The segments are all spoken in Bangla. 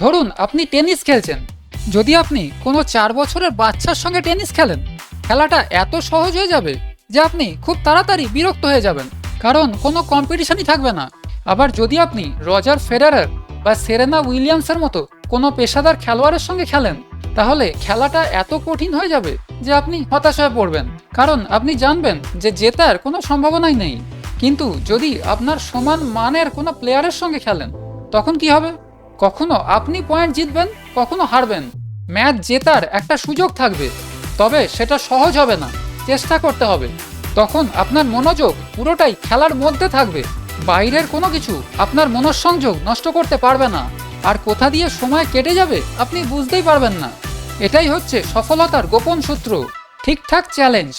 ধরুন আপনি টেনিস খেলছেন। যদি আপনি কোনো 4 বছরের বাচ্চার সঙ্গে টেনিস খেলেন, খেলাটা এত সহজ হয়ে যাবে যে আপনি খুব তাড়াতাড়ি বিরক্ত হয়ে যাবেন, কারণ কোনো কম্পিটিশনই থাকবে না। আবার যদি আপনি রজার ফেডারার বা সেরেনা উইলিয়ামসের মতো কোনো পেশাদার খেলোয়াড়ের সঙ্গে খেলেন, তাহলে খেলাটা এত কঠিন হয়ে যাবে যে আপনি হতাশ হয়ে পড়বেন, কারণ আপনি জানবেন যে জেতার কোনো সম্ভাবনাই নেই। কিন্তু যদি আপনার সমান মানের কোনো প্লেয়ারের সঙ্গে খেলেন, তখন কি হবে? কখনো আপনি পয়েন্ট জিতবেন, কখনো হারবেন। ম্যাচ জেতার একটা সুযোগ থাকবে, তবে সেটা সহজ হবে না, চেষ্টা করতে হবে। তখন আপনার মনোযোগ পুরোটাই খেলার মধ্যে থাকবে, বাইরের কোনো কিছু আপনার মনোসংযোগ নষ্ট করতে পারবে না। আর কোথা দিয়ে সময় কেটে যাবে আপনি বুঝতেই পারবেন না। এটাই হচ্ছে সফলতার গোপন সূত্র। ঠিকঠাক চ্যালেঞ্জ,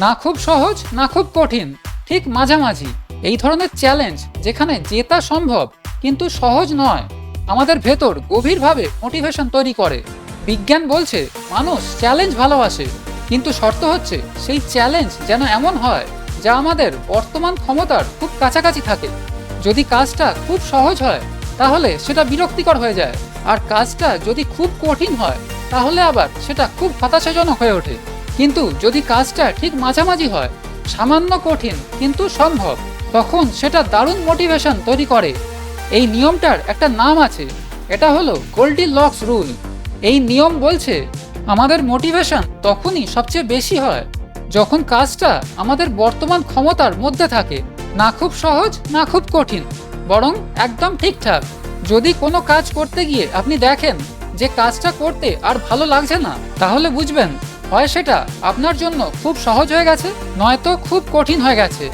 না খুব সহজ না খুব কঠিন, ঠিক মাঝামাঝি। এই ধরনের চ্যালেঞ্জ যেখানে জেতা সম্ভব কিন্তু সহজ নয়, আমাদের ভেতর গভীরভাবে মোটিভেশন তৈরি করে। বিজ্ঞান বলছে মানুষ চ্যালেঞ্জ ভালোবাসে, কিন্তু শর্ত হচ্ছে সেই চ্যালেঞ্জ যেন এমন হয় যা আমাদের বর্তমান ক্ষমতার খুব কাছাকাছি থাকে। যদি কাজটা খুব সহজ হয় তাহলে সেটা বিরক্তিকর হয়ে যায়, আর কাজটা যদি খুব কঠিন হয় তাহলে আবার সেটা খুব হতাশাজনক হয়ে ওঠে। কিন্তু যদি কাজটা ঠিক মাঝামাঝি হয়, সামান্য কঠিন কিন্তু সম্ভব, তখন সেটা দারুণ মোটিভেশন তৈরি করে। এই নিয়মটার একটা নাম আছে, এটা হলো গোল্ডিলক্স রুল। এই নিয়ম বলছে আমাদের মোটিভেশন তখনই সবচেয়ে বেশি হয় যখন কাজটা আমাদের বর্তমান ক্ষমতার মধ্যে থাকে, না খুব সহজ না খুব কঠিন, বরং একদম ঠিকঠাক। যদি কোনো কাজ করতে গিয়ে আপনি দেখেন যে কাজটা করতে আর ভালো লাগছে না, তাহলে বুঝবেন হয় সেটা আপনার জন্য খুব সহজ হয়ে গেছে, নয়তো খুব কঠিন হয়ে গেছে।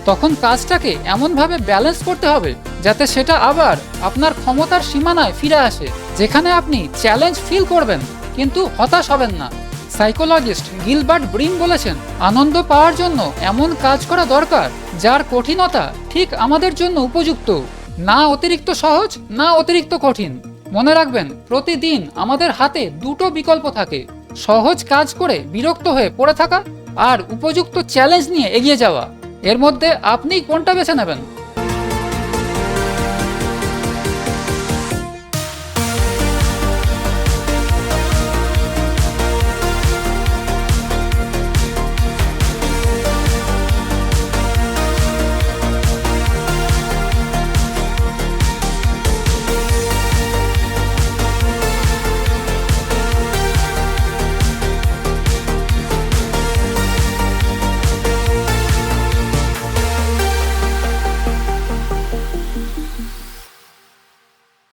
তখন কাজটাকে এমনভাবে ব্যালেন্স করতে হবে যাতে সেটা আবার আপনার ক্ষমতার সীমানায় ফিরে আসে, যেখানে আপনি চ্যালেঞ্জ ফিল করবেন কিন্তু হতাশ হবেন না। সাইকোলজিস্ট গিলবার্ট ব্রিম বলেছেন, আনন্দ পাওয়ার জন্য এমন কাজ করা দরকার যার কঠিনতা ঠিক আমাদের জন্য উপযুক্ত, না অতিরিক্ত সহজ না অতিরিক্ত কঠিন। মনে রাখবেন, প্রতিদিন আমাদের হাতে দুটো বিকল্প থাকে, সহজ কাজ করে বিরক্ত হয়ে পড়ে থাকা আর উপযুক্ত চ্যালেঞ্জ নিয়ে এগিয়ে যাওয়া। এর মধ্যে আপনি কোনটা বেছে নেবেন?